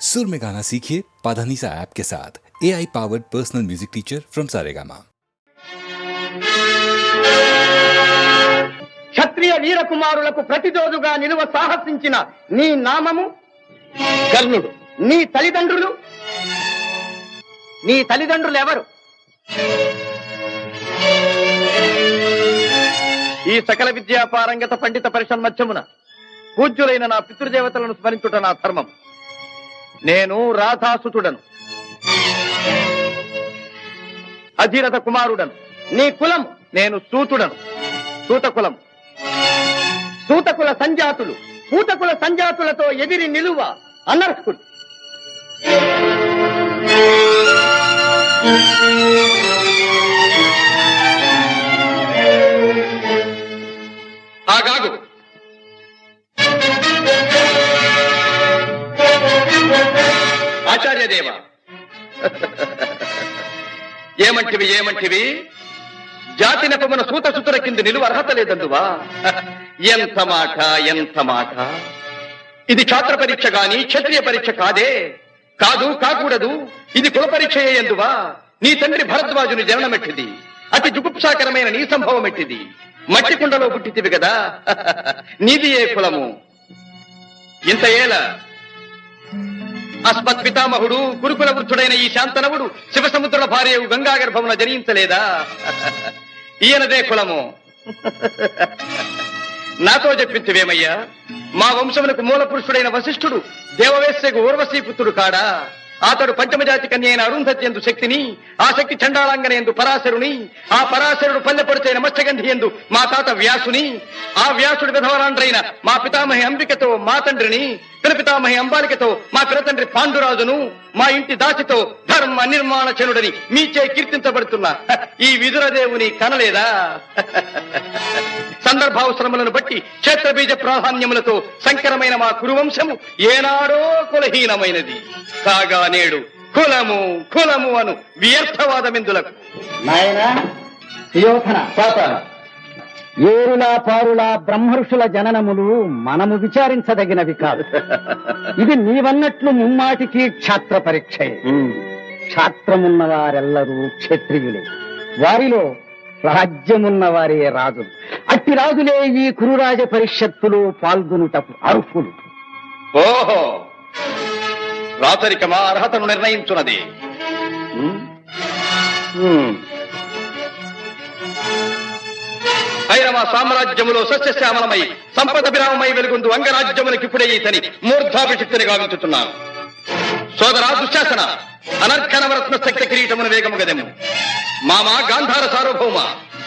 सुर में गाना सीखिए पाधानीसा ऐप के साथ। AI powered personal music teacher from Saregama. క్షత్రియ వీర కుమారులకు ప్రతిరోజుగా నిలువ సాహసించిన నీ నామము కర్ణుడు. నీ తల్లిదండ్రులు ఎవరు? ఈ సకల విద్యా పారంగత పండిత పరిషన్మధ్యమున పూజ్యులైన నా పితృదేవతలను స్మరించుట నా ధర్మం. నేను రాధాసుతుడను, అధిరథ కుమారుడను. నీ కులం? నేను సూతుడను, సూతకులం. సూతకుల సంజాతులు పూతకుల సంజాతులతో ఎదిరి నిలువ అనర్హుడు. ఆగాగు. ఆచార్యదేవ, ఏమంటివి? జాతి నెపమున సూత సుతుల కింద నిలువ అర్హత లేదందువా? ఎంత మాట! ఇది క్షాత్ర పరీక్ష గాని క్షత్రియ పరీక్ష కాదే. కాకూడదు. ఇది కుల పరీక్ష ఎందువా? నీ తండ్రి భరద్వాజుని జననమెట్టిది. అతి జుగుప్సాకరమైన నీ సంభవం ఎట్టిది. మట్టి కుండలో పుట్టితివి కదా. నీది ఏ కులము? ఇంత ఏల అస్మత్ పితామహుడు గురుకుల వృద్ధుడైన ఈ శాంతనవుడు శివసముద్రుల భార్య గంగా గర్భమున జనించలేదా? ఈయనదే కులము. నాతో చెప్పించువేమయ్యా? మా వంశమునకు మూల పురుషుడైన వశిష్ఠుడు దేవవేశ్యకు ఊర్వశీపుత్రుడు కాడా? అతడు పంచమజాతి కన్య అయిన అరుంధతి ఎందు శక్తిని, ఆ శక్తి చండాళాంగన ఎందు పరాశరుని, ఆ పరాశరుడు పల్లెపొడిచైన మత్స్యగంధి ఎందు మా తాత వ్యాసుని, ఆ వ్యాసుడు విధవరాండ్రైన మా పితామహి అంబికతో మా తండ్రిని, పితామహి అంబాలికతో మా పినతండ్రి పాండురాజును, మా ఇంటి దాసితో ధర్మ నిర్మాణ చనుడని మీచే కీర్తించబడుతున్న ఈ విదురదేవుని కనలేదా? సందర్భావసరములను బట్టి క్షేత్రబీజ ప్రాధాన్యములతో సంకరమైన మా కురువంశము ఏనాడో కులహీనమైనది కాగా నేడు కులము అను వ్యర్థవాదమెందులకు. నాయనా సుయోధన, ఏరులా పారులా బ్రహ్మర్షుల జననములు మనము విచారించదగినవి కాదు. ఇది నీవన్నట్లు ముమ్మాటికి క్షాత్ర పరీక్షే. క్షాత్రమున్న వారెల్లరూ క్షత్రియులే, వారిలో రాజ్యమున్న వారే రాజులు. అట్టి రాజులే ఈ కురురాజ పరిషత్తులో పాల్గొనుటకు అర్హులు. ఓహో, రాచరికమా అర్హతను నిర్ణయించున్నది. ఐరవ సామ్రాజ్యములో సస్యశ్యామలమై సంపద విరామమై వెలుగుందు అంగరాజ్యములకిప్పుడే ఇతని మూర్ధాభిషిక్తిని గావించుతున్నాను. సోదరా దుశ్శాసన, అనర్ఘనవరత్న శక్తి కిరీటమును వేగము గదెము. మామా గాంధార సార్వభౌమ,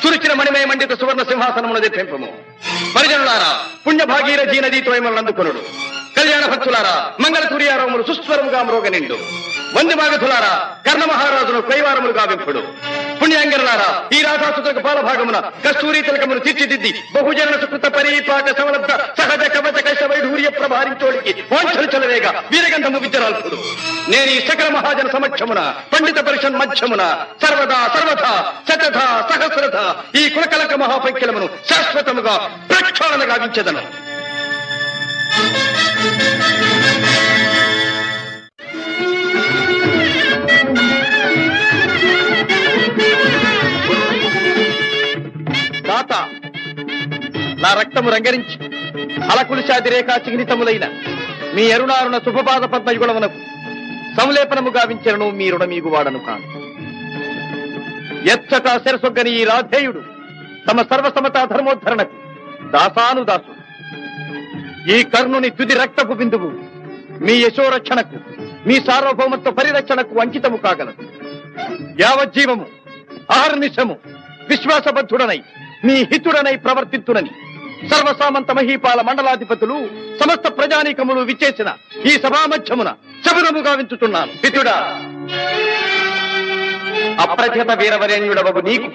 తురిచిన మణిమయ మండిత సువర్ణ సింహాసనమును తెప్పింపము. పరిజనులారా, పుణ్యభాగీరథీ నదీతో అందుకొనుడు. కళ్యాణ భక్తులారా, మంగళ సూర్యారములు సుస్వరముగా మ్రోగనిండు. వంది మాగధులారా, కర్ణ మహారాజును కైవారములు గావింపుడు. పుణ్యాంగరులారా, ఈ రాధాసుతులకు పాలభాగమున కస్తూరి తిలకమును తీర్చిదిద్ది బహుజన సుకృత పరిపాక సమలబ్ధ సహజ కవచ కైశ వైఢూర్య ప్రభారించోడికి వాంఛలు చలవేగా వీరగంధము విద్యరాల్పుడు. నేను ఈ సకల మహాజన సమక్షమున పండిత పరిషన్ మధ్యమున సర్వదా శతథ సహస్రథ ఈ కులకలక మహాపైక్యలమును శాశ్వతముగా ప్రక్షాళన గావించెదను. తాత, నా రక్తము రంగరించి అలకులిశాది రేఖా చిహ్నితములైన మీ అరుణారుణ శుభపాద పద్మయుగుణమునకు సంలేపనము గావించను. మీ రుణమీగు వాడను కాను. ఎచ్చట శిరసొగ్గని ఈ రాధేయుడు తమ సర్వసమతా ధర్మోద్ధరణకు దాసానుదాసు. ఈ కర్ణుని తుది రక్తపు బిందువు మీ యశోరక్షణకు, మీ సార్వభౌమత్వ పరిరక్షణకు అంకితము కాగలదు. యావజ్జీవము అహర్నిశము విశ్వాసబద్ధుడనై మీ హితుడనై ప్రవర్తిత్తునని సర్వసామంత మహీపాల మండలాధిపతులు సమస్త ప్రజానీకములు విచ్చేసిన ఈ సభామధ్యమున శబరము గావించుతున్నాను. హితుడా, అప్రతిహత వీరవరేణ్యుడవగు నీకు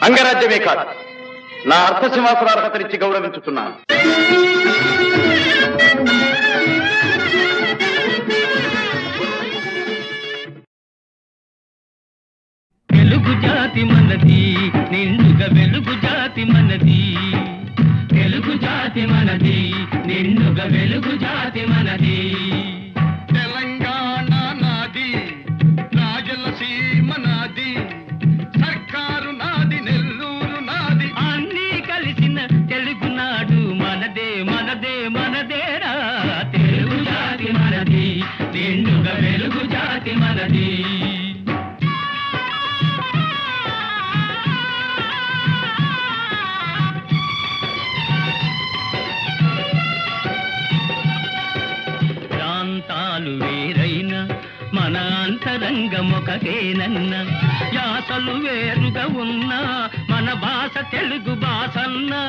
అంగరాజ్యమే కాదు, నా అర్థసింహాసనార్హతనిచ్చి గౌరవించుతున్నాను. వెలుగు జాతి మనది, నిండుగా వెలుగు జాతి మనది. వెలుగు జాతి మనది, నిండుగా వెలుగు జాతి మనది. నిండుగా వెలుగు జాతి మనది. ప్రాంతాలు వేరైన మన అంతరంగమొకటేనన్న, యాసలు వేరుగా ఉన్నా మన భాష తెలుగు భాషన్నా.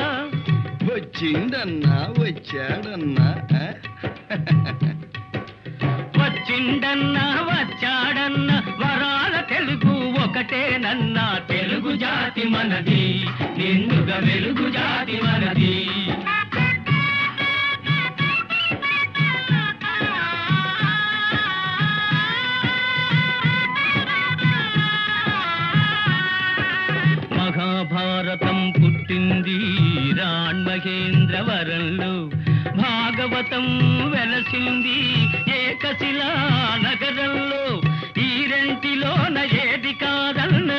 వచ్చిందన్నా వచ్చాడన్నా వచ్చిండన్నా వచ్చాడన్నా వరాల తెలుగు ఒకటేనన్నా. తెలుగు జాతి మనది, నిండుగా వెలుగు జాతి మనది. మహాభారతం పుట్టింది రాణ్మహేంద్రవరంలో, భాగవతం వెలసింది ఏకశిలా నగరంలో. ఈ రెంటిలోన ఏది కాదన్న,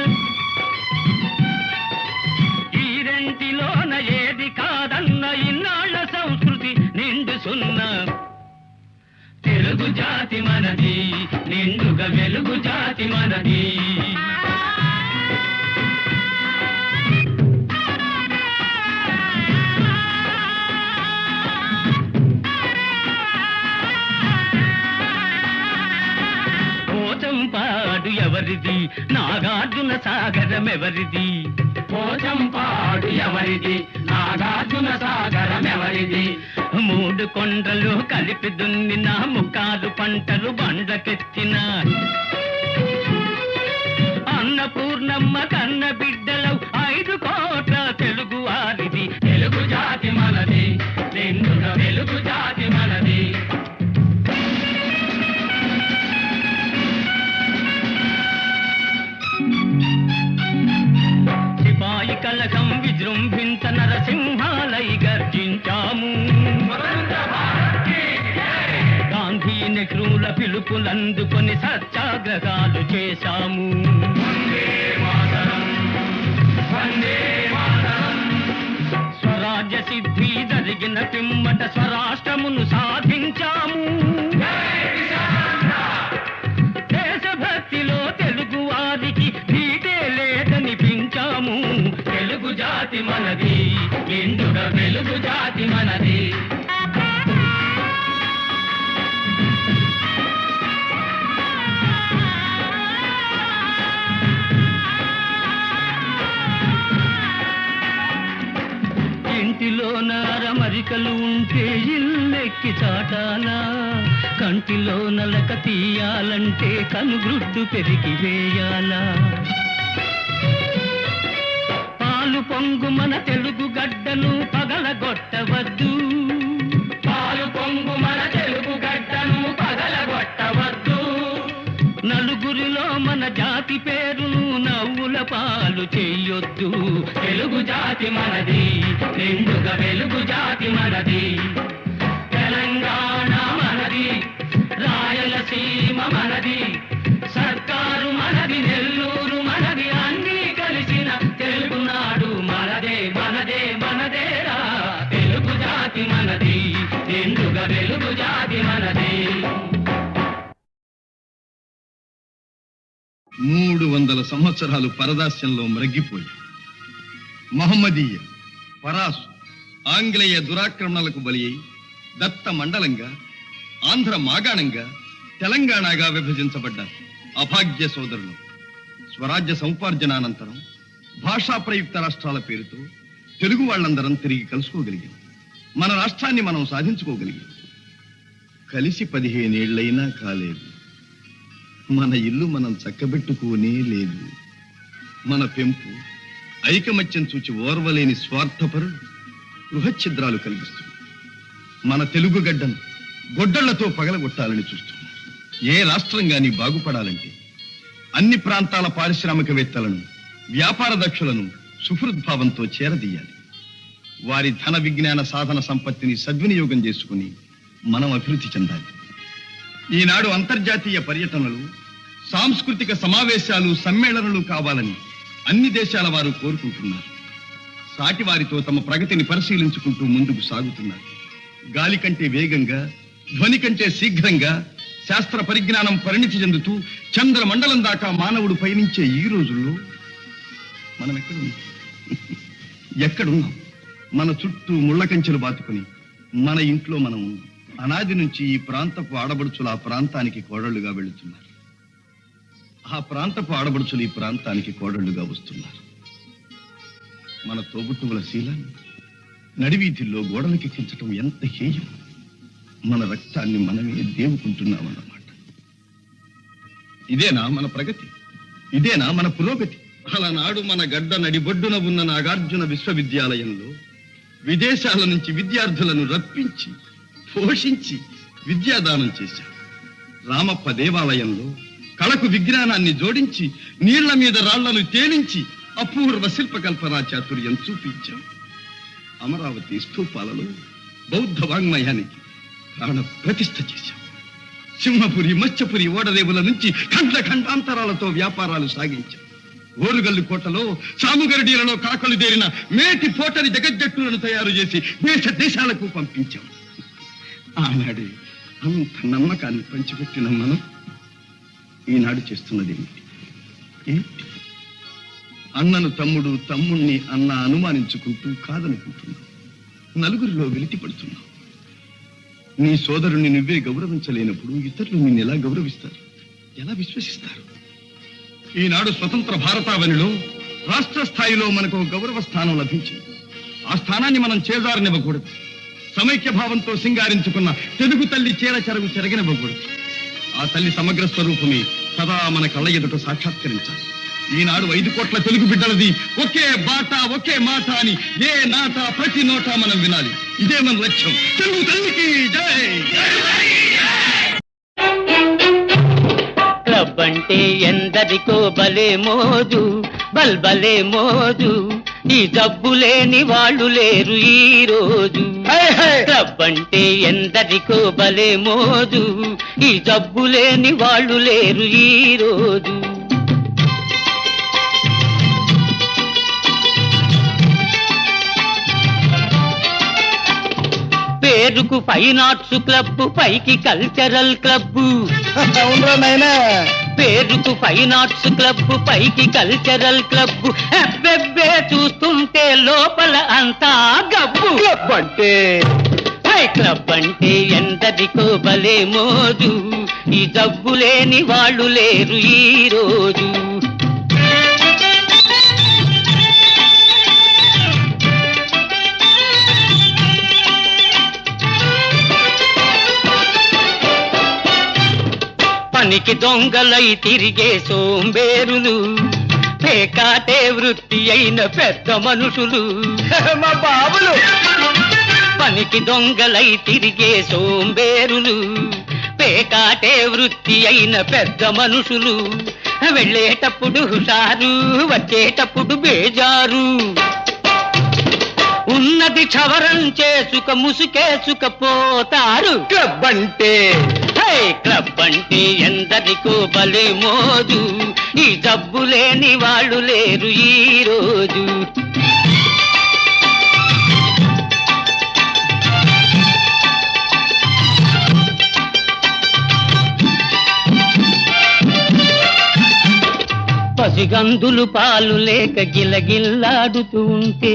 ఈ రెంటిలోన ఏది కాదన్న ఇన్నాళ్ళ సంస్కృతి నిండు సున్నా. తెలుగు జాతి మనది, నిండుగా వెలుగు జాతి మనది. పోచంపాడు ఎవరిది, నాగార్జున సాగరం ఎవరిది? పోచంపాడు ఎవరిది, నాగార్జున సాగరం ఎవరిది? మూడు కొండలు కలిపి దున్నిన ముక్కాలు పంటలు బండ్లకెత్తిన అన్నపూర్ణమ్మ కన్న బిడ్డలవు 5 కోట్ల తెలుగు వారిది. తెలుగు జాతి మనది, నిండుగా వెలుగు జాతి మనది. సిపాయి కలకం విజృంభించ నరసింహాలై గర్జించాము. గాంధీ నెహ్రూల పిలుపులందుకొని సత్యాగ్రహాలు చేశాము. స్వరాజ్య సిద్ధి జరిగిన పిమ్మట స్వరాష్ట్రమును సాధించాము. దేశభక్తిలో తెలుగు వారికి నీటే లేదనిపించాము. తెలుగు జాతి మనది, నిండుగా వెలుగు జాతి మనది. ఇంటిలో నారమరికలు ఉంటే ఇల్లెక్కి చాటాలా, కంటిలో నలక తీయాలంటే కనుగ్రుడ్డు పెరిగి వేయాలా. పాలు పొంగు మన తెలుగు గడ్డను పగలగొట్టవద్దు, పాలు పొంగు మన తెలుగు గడ్డను పగలగొట్టవద్దు. నలుగురిలో మన జాతి పేరును నవ్వుల పాలు చెయ్యొద్దు. తెలుగు జాతి మనది, నిండుగా వెలుగు జాతి మనది. తెలంగాణ మనది, రాయలసీమ మనది, సర్కారు మనది, నెల్లూరు మనది, అన్నీ కలిసిన తెలుగునాడు మనదే మనదే మనదేరా. తెలుగు జాతి మనది, నిండుగా వెలుగు జాతి మనది. 300 సంవత్సరాలు పరదాస్యంలో మ్రగ్గిపోయి మహమ్మదీయ, పరాసు, ఆంగ్లేయ దురాక్రమణలకు బలి అయి దత్త మండలంగా, ఆంధ్ర మాగాణంగా, తెలంగాణగా విభజించబడ్డ అభాగ్య సోదరులు స్వరాజ్య సముపార్జనానంతరం భాషా ప్రయుక్త రాష్ట్రాల పేరుతో తెలుగు వాళ్ళందరం తిరిగి కలుసుకోగలిగాం. మన రాష్ట్రాన్ని మనం సాధించుకోగలిగాం. కలిసి 15 ఏళ్లైనా కాలేదు. మన ఇల్లు మనం చక్కబెట్టుకోనే లేదు. మన పెంపు ఐకమత్యం చూచి ఓర్వలేని స్వార్థపరులు గృహఛిద్రాలు కలిగిస్తుంది. మన తెలుగు గడ్డను గొడ్డళ్లతో పగలగొట్టాలని చూస్తున్నారు. ఏ రాష్ట్రం గాని బాగుపడాలంటే అన్ని ప్రాంతాల పారిశ్రామికవేత్తలను, వ్యాపార దక్షులను సుహృద్భావంతో చేరదీయాలి. వారి ధన విజ్ఞాన సాధన సంపత్తిని సద్వినియోగం చేసుకుని మనం అభివృద్ధి చెందాలి. ఈనాడు అంతర్జాతీయ పర్యటనలు, సాంస్కృతిక సమావేశాలు, సమ్మేళనలు కావాలని అన్ని దేశాల వారు కోరుకుంటున్నారు. సాటి వారితో తమ ప్రగతిని పరిశీలించుకుంటూ ముందుకు సాగుతున్నారు. గాలి కంటే వేగంగా, ధ్వని కంటే శీఘ్రంగా, శాస్త్ర పరిజ్ఞానం పరిణితి చెందుతూ చంద్రమండలం దాకా మానవుడు పయనించే ఈ రోజుల్లో మనం ఎక్కడున్నాం? మన చుట్టూ ముళ్ళ కంచెలు బాతుకుని మన ఇంట్లో మనం ఉన్నాం. అనాది నుంచి ఈ ప్రాంతపు ఆడబడుచులు ఆ ప్రాంతానికి కోడళ్లుగా వెళుతున్నారు. ఆ ప్రాంతపు ఆడబడుచులు ఈ ప్రాంతానికి కోడళ్లుగా వస్తున్నారు. మన తోబుట్టువుల శీలాన్ని నడివీధుల్లో గోడలకెక్కించటం ఎంత హేయం! మన రక్తాన్ని మనమే దేవుకుంటున్నామన్నమాట. ఇదేనా మన ప్రగతి? ఇదేనా మన పురోగతి? అలనాడు మన గడ్డ నడిబొడ్డున ఉన్న నాగార్జున విశ్వవిద్యాలయంలో విదేశాల నుంచి విద్యార్థులను రప్పించి పోషించి విద్యాదానం చేశాం. రామప్ప దేవాలయంలో కళకు విజ్ఞానాన్ని జోడించి నీళ్ల మీద రాళ్లను తేలించి అపూర్వ శిల్పకల్పనా చాతుర్యం చూపించాం. అమరావతి స్తూపాలలో బౌద్ధ వాంగ్మయానికి ప్రాణ ప్రతిష్ఠ చేశాం. సింహపురి మత్స్యపురి ఓడరేవుల నుంచి ఖండ ఖండాంతరాలతో వ్యాపారాలు సాగించాం. ఓరుగల్లు కోటలో సాముగరడీలలో కాకలు దేరిన మేటి పోటరి జగజ్జట్టులను తయారు చేసి దేశ దేశాలకు పంపించాం. ఆనాడే అంత నమ్మకాన్ని పంచిపెట్టిన మనం ఈనాడు చేస్తున్నది ఏంటి? అన్నను తమ్ముడు, తమ్ముణ్ణి అన్న అనుమానించుకుంటూ కాదనుకుంటున్నాం. నలుగురిలో వెలితి పడుతున్నాం. నీ సోదరుణ్ణి నువ్వే గౌరవించలేనప్పుడు ఇతరులు నిన్ను ఎలా గౌరవిస్తారు? ఎలా విశ్వసిస్తారు? ఈనాడు స్వతంత్ర భారతావనిలో రాష్ట్ర స్థాయిలో మనకు గౌరవ స్థానం లభించింది. ఆ స్థానాన్ని మనం చేజారనివ్వకూడదు. సమైక్య భావంతో సింగారించుకున్న తెలుగు తల్లి చీర చెరగు చెరగనివ్వకూడదు. ఆ తల్లి సమగ్ర స్వరూపమే సదా మన కళ్ళ ఎదుట సాక్షాత్కరించాలి. ఈనాడు 5 కోట్ల తెలుగు బిడ్డలది ఒకే బాట ఒకే మాట అని ఏ నాట ప్రతి నోట మనం వినాలి. ఇదే మన లక్ష్యం. తెలుగు తల్లికి జై! క్లబ్ అంటే ఎందరికో బలే మోజు, బల్బలే మోజు. ఈ జబ్బు లేని వాళ్ళు లేరు ఈ రోజు. క్లబ్ అంటే ఎందరికో బలే మోజు, ఈ జబ్బు లేని వాళ్ళు లేరు ఈ రోజు. పేరుకు ఫైన్ ఆర్ట్స్ క్లబ్, పైకి కల్చరల్ క్లబ్. పేరుకు ఫైన్ ఆర్ట్స్ క్లబ్, పైకి కల్చరల్ క్లబ్. అబ్బెబ్బే చూస్తుంటే లోపల అంతా గబ్బు. క్లబ్ అంటే క్లబ్ అంటే ఎందరికో భలే మోజు, ఈ జబ్బు లేని వాళ్ళు లేరు ఈ రోజు. పనికి దొంగలై తిరిగే సోంబేరులు, పేకాటే వృత్తి అయిన పెద్ద మనుషులు. మా బాబులు పనికి దొంగలై తిరిగే సోంబేరులు, పేకాటే వృత్తి అయిన పెద్ద మనుషులు. వెళ్ళేటప్పుడు హుషారు, వచ్చేటప్పుడు బేజారు. ఉన్నది క్షవరం చేసుక ముసుకేసుకపోతారు. క్లబ్ అంటే క్లబ్ అంటే ఎందరికో భలే మోజు, ఈ జబ్బు లేని వాళ్ళు లేరు ఈ రోజు. పసిగందులు పాలు లేక గిలగిల్లాడుతూ ఉంటే,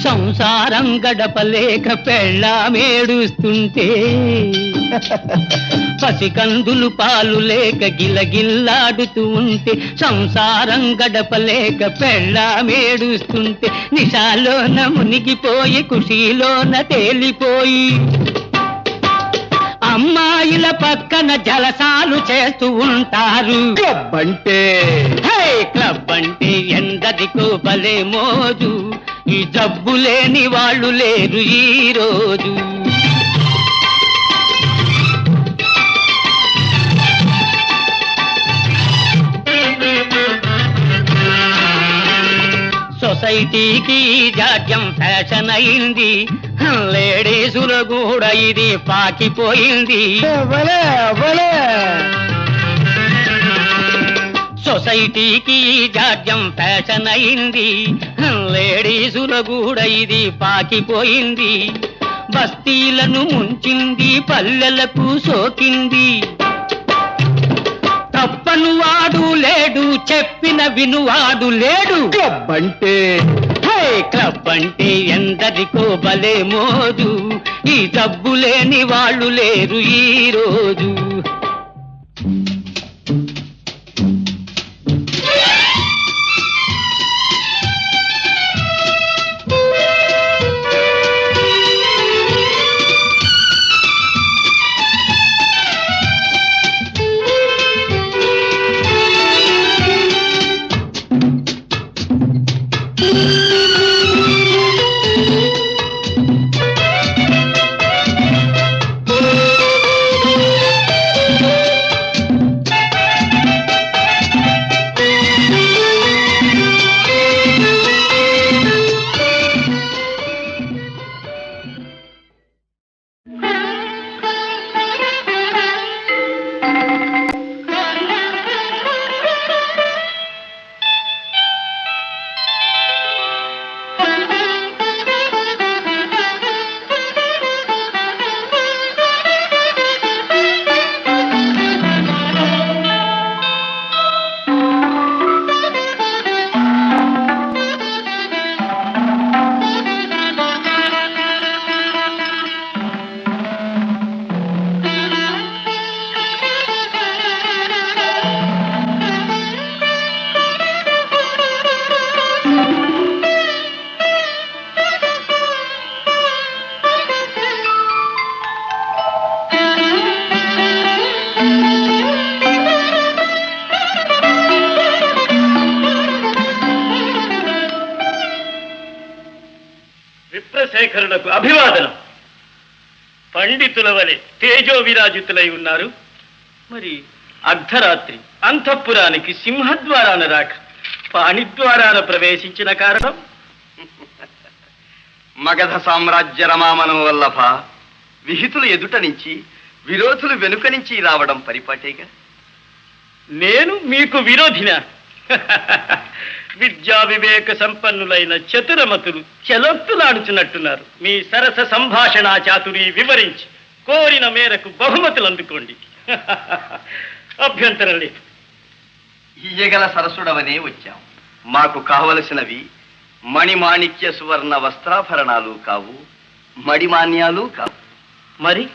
సంసారం గడపలేక పెళ్ళామేడుస్తుంటే. పసికందులు పాలు లేక గిలగిల్లాడుతూ ఉంటే, సంసారం గడపలేక పెళ్ళామేడుస్తుంటే. నిశాలోన మునిగిపోయి ఖుషీలోన తేలిపోయి, అమ్మాయిల పక్కన జలసాలు చేస్తూ ఉంటారు. క్లబ్ అంటే క్లబ్ అంటే ఎందరికో భలే మోజు, ఈ జబ్బు లేని వాళ్ళు లేరు ఈ రోజు. సొసైటీకి జాడ్యం ఫ్యాషన్ అయింది, లేడీసులు కూడా ఇది పాకిపోయింది. సొసైటీకి జాడ్యం ఫ్యాషన్ అయింది, లేడీసులు కూడా ఇది పాకిపోయింది. బస్తీలను ముంచింది, పల్లెలకు సోకింది. తప్పను వాడు లేడు, చెప్పిన వినువాడు లేడు. క్లబ్ అంటే క్లబ్ అంటే ఎందరికో భలే మోజు, ఈ డబ్బు లేని వాళ్ళు లేరు ఈ రోజు. విప్రశేఖరులకు అభివాదనం. పండితుల వలె తేజో విరాజితులై ఉన్నారు. మరి అర్ధరాత్రి అంతఃపురానికి సింహద్వారాన రాక పాణిద్వారాన ప్రవేశించిన కారణం? మగధ సామ్రాజ్య రమామనం వల్లభ, విహితులు ఎదుట నుంచి విరోధులు వెనుక నుంచి రావడం పరిపాటేగా. నేను మీకు విరోధినా? విద్యా వివేక సంపన్నులైన చతురమతులు చెలొత్తులాడుచున్నట్టున్నారు. మీ సరస సంభాషణ చాతురి వివరించి కోరిన మేరకు బహుమతులు అందుకోండి. అభ్యంతరం లేదు. ఇయ్యగల సరసుడవనే వచ్చాం. మాకు కావలసినవి మణిమాణిక్య సువర్ణ వస్త్రాభరణాలు కావు, మడిమాన్యాలు కావు. మరి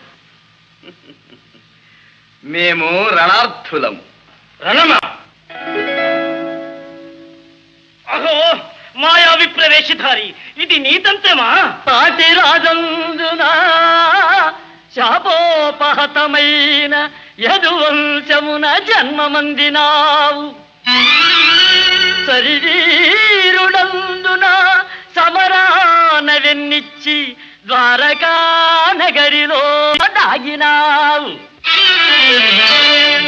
మేము రణార్థులము. రణమా? అహో మాయా విప్రవేశధారి, ఇది నీతంత్రమా? పాటి రాజందునా శాపోపహతమైన యదువంశమున జన్మమందినావు. శరీరుడందున సమరాన వెన్నిచ్చి ద్వారకా నగరిలో దాగినావు.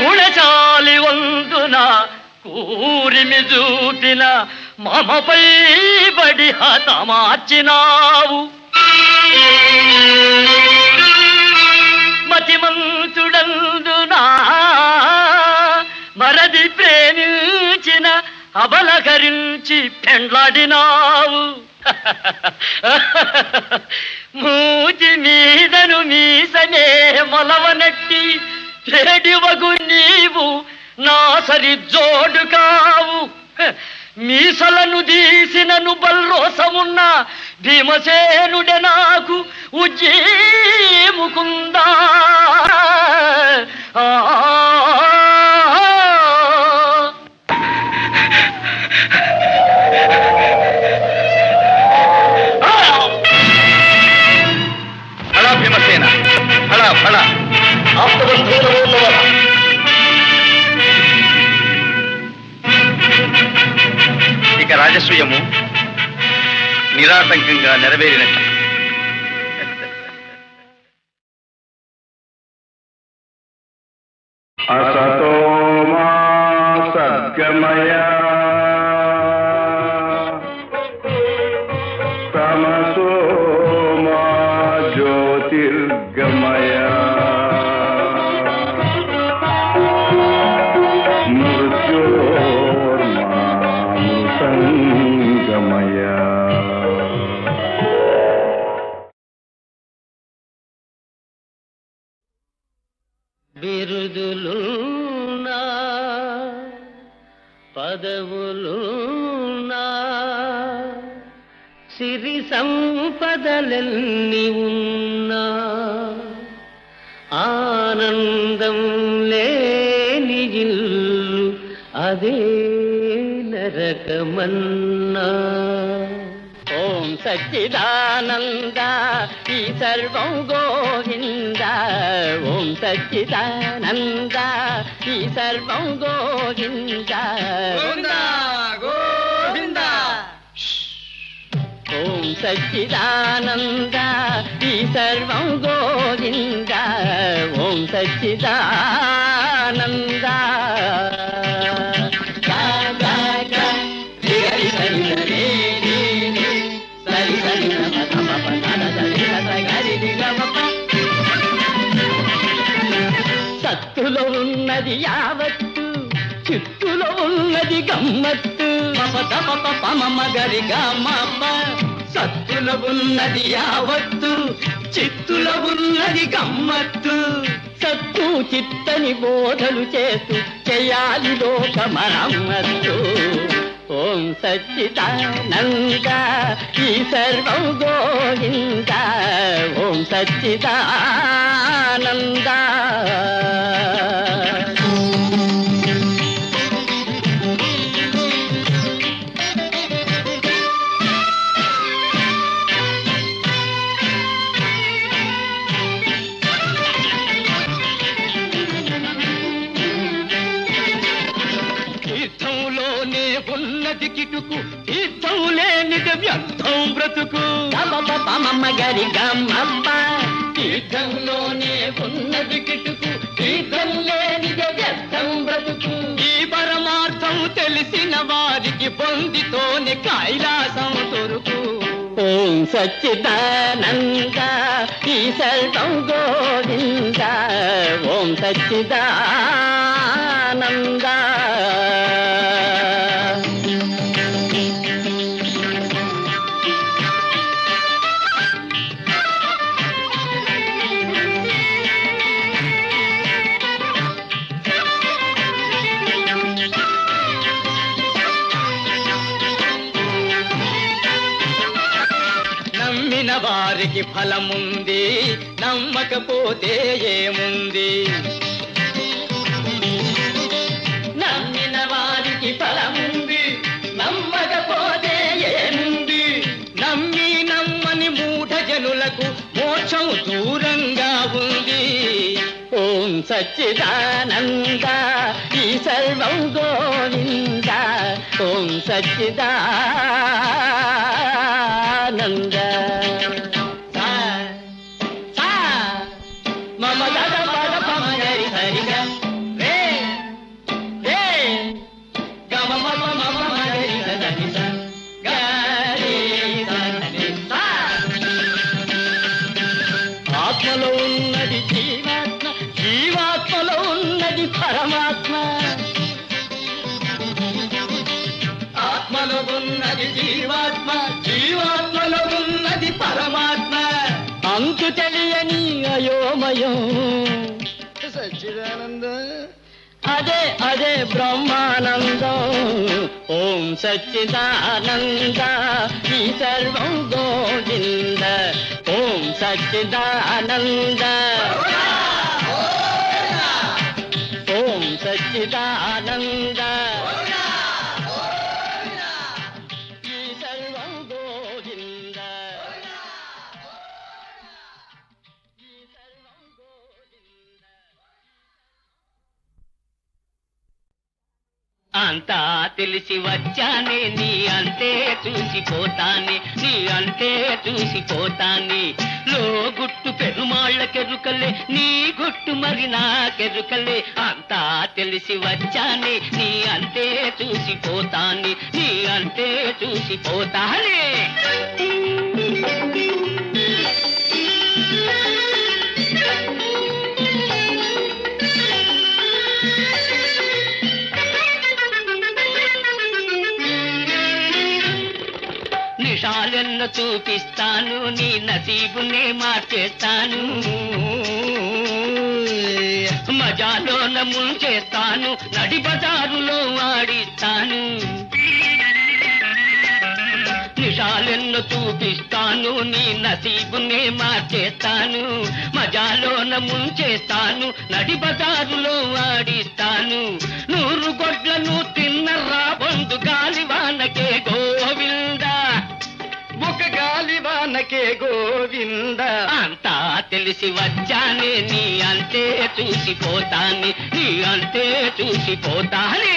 గుణశాలి వందున కూరిమి చూపిన మమపై బడి హతమార్చినావు. మతిమంతుడందునా మరది ప్రేమించిన అబలకరించి పెండ్లాడినావు. మూతి మీదను మీసనే మొలవనట్టి చెడివగు నీవు నా సరి జోడు కావు. మీసలను తీసినను బల్రోసమున్న భీమసేనుడే నాకు ఉజ్జీముకుందా. ఫళ భీమసేన, ఫళ ఫళ. ఇక రాజసూయము నిరాటంకంగా నెరవేరినట్టు. असतो मा सद्गमय तमसो मा ज्योतिर्गमय मृत्योर्मा मृतङ्गमय బిరుదులున్నా పదవులున్నా సిరి సంపదలెన్ని ఉన్నా ఆనందం లేని ఇల్లు అదే నరకమన్నా. ఓం సచ్చిదానంద ఈ సర్వం గోవింద. ఓం సచ్చిదానంద ఈ సర్వం గోవింద. గోవింద. ఓం సచ్చిదానంద ఈ సర్వం గోవింద. ఓం సచ్చిదానంద. సత్తులో ఉన్నది యావత్తు, చిత్తులో ఉన్నది గమ్మత్తు. మగరి గమ్మ. సత్తులో ఉన్నది యావత్తు, చిత్తులో ఉన్నది గమ్మత్తు. సత్తు చిత్తని బోధలు చేస్తూ చేయాలి లోక మరమ్మత్తు. ఓం సచ్చిదానంద ఈ సర్వం గోవింద. ఓం సచ్చిదానంద. తీర్థంలోనే ఉన్నది కిటుకు, తీర్థం లేనిది వ్యర్థం బ్రతుకు. గరి గమ్మ. తీర్థంలోనే ఉన్నది కిటుకు, తీర్థం లేనిది వ్యర్థం బ్రతుకు. ఈ పరమార్థం తెలిసిన వారికి పొందితోనే కైలాసం దొరుకు. ఓం సచ్చిదానంద ఈ సర్వం గోవింద. ఓం సచ్చిదానంద. నమ్మిన వారికి ఫలముంది, నమ్మకపోతే ఏముంది. నమ్మిన వారికి ఫలముంది, నమ్మకపోతే ఏముంది. నమ్మి నమ్మని మూఢ జనులకు మోక్షం దూరంగా ఉంది. ఓం సచ్చిదానంద ఈ సర్వం గోవింద. ఓం సచ్చిదానంద. మమ గద పద పమ గరి హరిగ రే రే గమ మమ మమ గరి దని స గరి దని స. ఆత్మలో ఉన్నది జీవాత్మ, జీవాత్మలో ఉన్నది పరమాత్మ. ఆత్మలో ఉన్నది జీవాత్మ, జీవాత్మలో ఉన్నది పరమాత్మ. అంతు తెలియని అయోమయం సచ్చిదానంద అదే అదే బ్రహ్మానందం. ఓం సచ్చిదానంద ఈ సర్వం గోవింద. ఓం సచ్చిదానంద. ఓం సచ్చిదానంద ఈ సర్వం గోవింద. ఈ సర్వం గోవింద. అంతా తెలిసి వచ్చానే నీ అంతే చూసిపోతానే, నీ అంతే చూసిపోతానే. లో గుట్టు పెరుమాళ్ళకెరుకలే, నీ గుట్టు మరి నాకెరుకలే. అంతా తెలిసి వచ్చానే నీ అంతే చూసిపోతానే, నీ అంతే చూసిపోతానే. నిషాలెన్న చూపిస్తాను, నీ నసీబునే మార్చేస్తాను. మజాలోన ముంచేస్తాను, నడి బజారులో ఆడిస్తాను. నిషాలెన్నో చూపిస్తాను, నీ నసీబునే మార్చేస్తాను. మజాలోన ముంచేస్తాను, నడి బజారులో ఆడిస్తాను. 100 గొడ్లను తిన్నరా బంధు గాలివానకే గోవిందా, ఒక గాలివానకే గోవింద. అంతా తెలిసి వచ్చానే, నీ అంతే చూసిపోతానే, నీ అంతే చూసిపోతానే.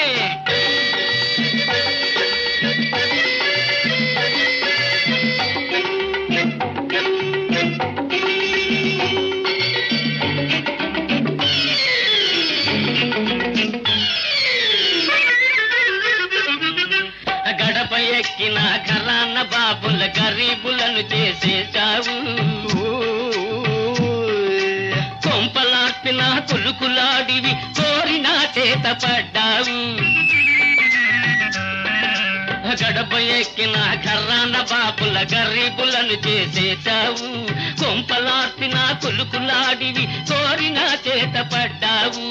గడప ఎక్కిన ఘరాన బాబుల గరీబులను చేసేశావు. కొంపలార్పిన కులుకులాడివి కోరిన చేత పడ్డావు. గడప ఎక్కిన ఘరాన బాబుల గరీబులను చేసేశావు. కొంపలార్పిన కులుకులాడివి కోరిన చేత పడ్డావు.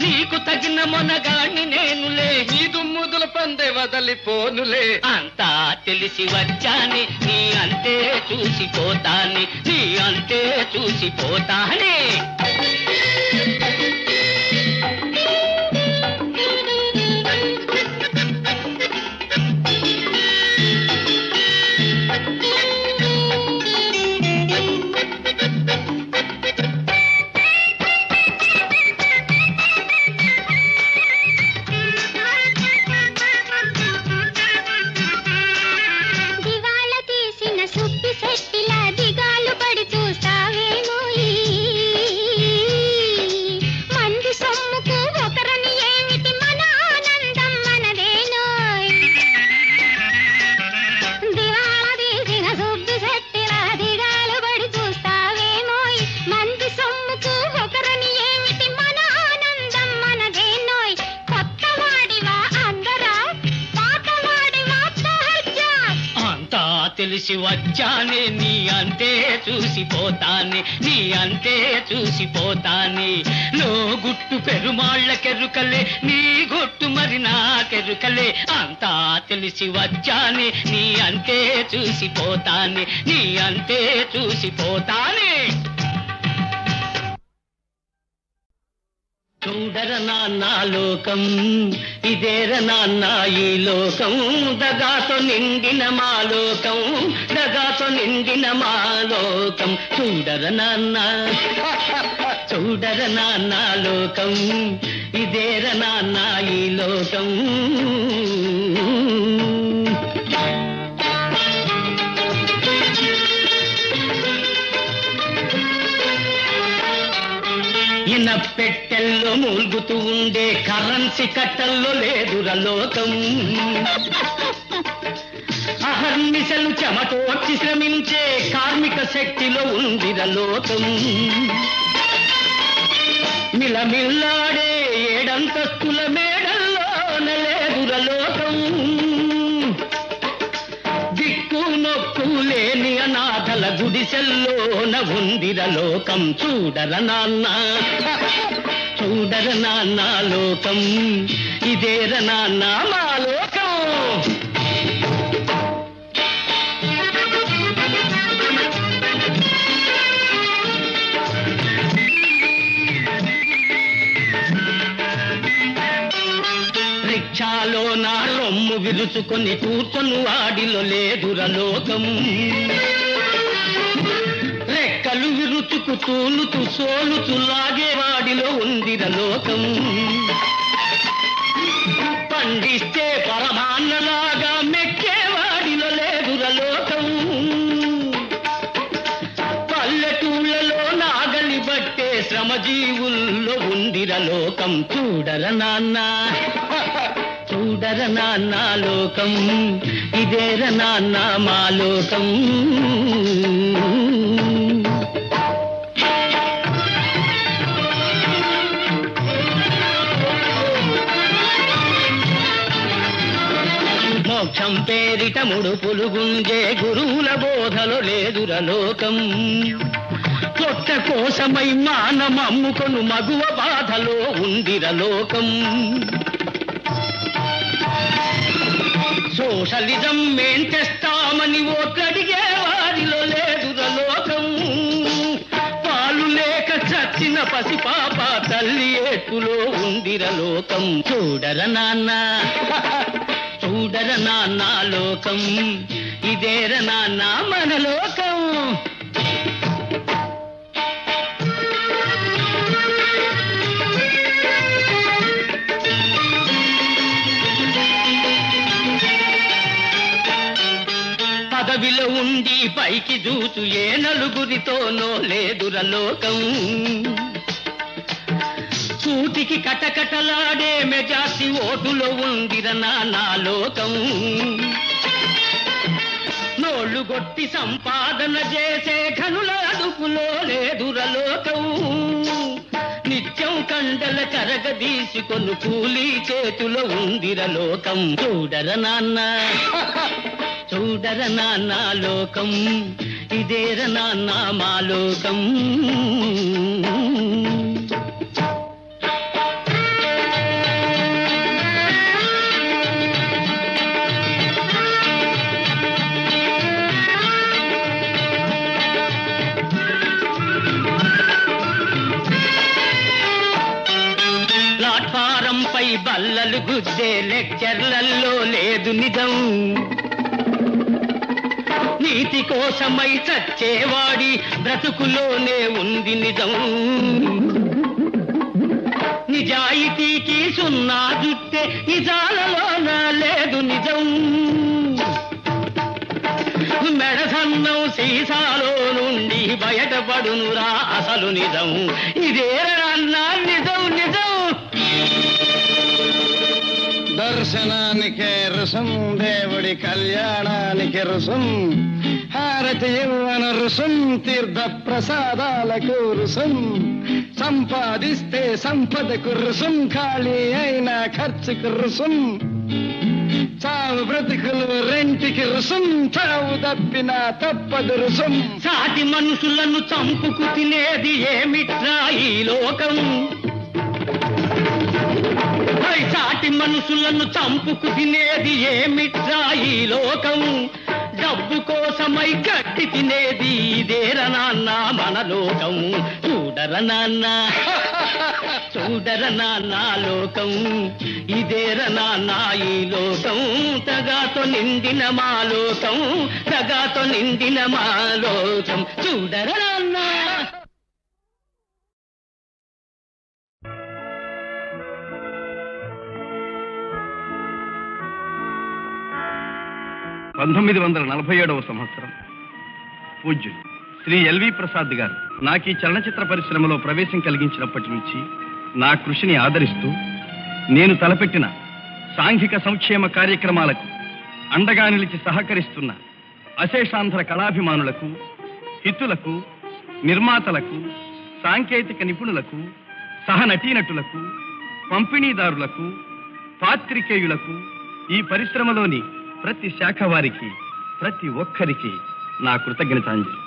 నీకు తగిన మొనగాణ్ణి నేనులే, ఈ దుమ్ముదుల పందె వదలిపోనులే. అంతా తెలిసి వచ్చాని, నీ అంతే చూసిపోతాని, నీ అంతే చూసిపోతానే. తెలిసి వచ్చానే, నీ అంతే చూసిపోతానే, నీ అంతే చూసిపోతానే. లో గుట్టు పెరుమాళ్ళకెరుకలే, నీ గుట్టు మరి నాకెరుకలే. అంతా తెలిసి వచ్చానే, నీ అంతే చూసిపోతానే, నీ అంతే చూసిపోతానే. చూడర నాన్న లోకం, ఇదేర నాన్న ఈ లోకం. దగాతో నిండిన మా లోకం, దగాతో నిండిన మా లోకం. చూడర నాన్న, చూడర నాన్న లోకం, ఇదేర నాన్న ఈ లోకం. ఇన పెట్టెల్లో మూల్గుతూ ఉండే కరెన్సీ కట్టల్లో లేదుర లోకం. అహర్నిశలు చెమటోడ్చి శ్రమించే కార్మిక శక్తిలో ఉందిర లోకం. మిలమిల్లాడే ఏడంతస్తుల మేడల్లోన లేదుర లోకం. దిక్కు నొక్కు లేని అనాథల గుడిసెల్లోన ఉందిర లోకం. చూడర నాన్న, చూడర నాన్న లోకం, ఇదేర నాన్న మా లోకం. రిక్షాలో నా రొమ్ము విరుచుకొని కూర్చొని వాడిలో లేదుర లోకం. రెక్కలు విరుచుకు తూలుతూ సోలుతూ లాగేవాడిలో ఉందిర లోకం. పండిస్తే పరమాన్నలాగా మెక్కేవాడిలో లేదుర లోకం. పల్లెటూళ్ళలో నాగలి బట్టే శ్రమజీవుల్లో ఉందిర లోకం. చూడర నాన్న, చూడర నాన్న లోకం, ఇదేర నాన్న మా లోకం. మోక్షం పేరిట ముడుపులు గుంజే గురువుల బోధలో లేదుర లోకం. పొట్ట కోసమై మానమమ్ముకొను మగువ బాధ ఊహలో ఉందిరలోకం. సోషలిజం మేం తెస్తామని ఓట్లడిగే వారిలో లేదురలోకం. పాలు లేక చచ్చిన పసిపాప తల్లి ఏటులో ఉందిరలోకం. చూడర నాన్న చూడర నాన్న లోకం, ఇదేర నాన్న మన లోకం. పదవిలో ఉండి పైకి చూచు ఏ నలుగురితోనో లేదురలోకం. కూటికి కటకటలాడే మెజార్టీ ఓటులో ఉందిర నానా లోకం. నోళ్లు గొట్టి సంపాదన చేసే ఘనుల అదుపులో లేదురలోకం. నిత్యం కండల కరగదీసుకొను కూలీ చేతులో ఉందిరలోకం. చూడర నాన్న చూడర నాన్న లోకం, ఇదేర నాన్న మా లోకం. ప్లాట్ఫారంపై బల్లలు గుద్దే లెక్చర్లలో లేదు నిజం. నీతి కోసమై చచ్చేవాడి బ్రతుకులోనే ఉంది నిజం. నిజాయితీకి సున్నా జుట్టే నిజాలలోన లేదు నిజం. మెడసన్నం సీసాలో నుండి బయటపడునురా అసలు నిజం. ఇదే అన్నా నిజం నిజం. దర్శనానికే రుసం, దేవుడి కళ్యాణానికి రుసం, హారతి ఇవ్వన రుసం, తీర్థ ప్రసాదాలకు రుసం, సంపాదిస్తే సంపదకు రుసం, ఖాళీ అయిన ఖర్చుకు రుసం, చావు బ్రతుకులు రెంటికి రుసం, చావు తప్పిన తప్పదు రుసం. సాటి మనుషులను చంపుకు తినేది ఏమిట్రా ఈ లోకం. సాటి మనుషులను చంపుకు తినేది ఏమిట్రా ఈ లోకం. డబ్బు కోసమై గట్టి తినేది ఇదేర నాన్న మన లోకం. చూడర నాన్న చూడర నాన్న లోకం, ఇదేర నాన్న ఈ లోకం. తగాతో నిండిన మా లోకం, తగాతో నిండిన మా లోకం. చూడర నాన్న. సంవత్సరం పూజ్యులు శ్రీ ఎల్వి ప్రసాద్ గారు నాకు ఈ చలనచిత్ర పరిశ్రమలో ప్రవేశం కలిగించినప్పటి నుంచి నా కృషిని ఆదరిస్తూ నేను తలపెట్టిన సాంఘిక సంక్షేమ కార్యక్రమాలకు అండగా నిలిచి సహకరిస్తున్న అశేషాంధ్ర కళాభిమానులకు, హితులకు, నిర్మాతలకు, సాంకేతిక నిపుణులకు, సహనటీనటులకు, పంపిణీదారులకు, పాత్రికేయులకు, ఈ పరిశ్రమలోని ప్రతి శాఖ వారికి, ప్రతి ఒక్కరికి నా కృతజ్ఞతాంజలి.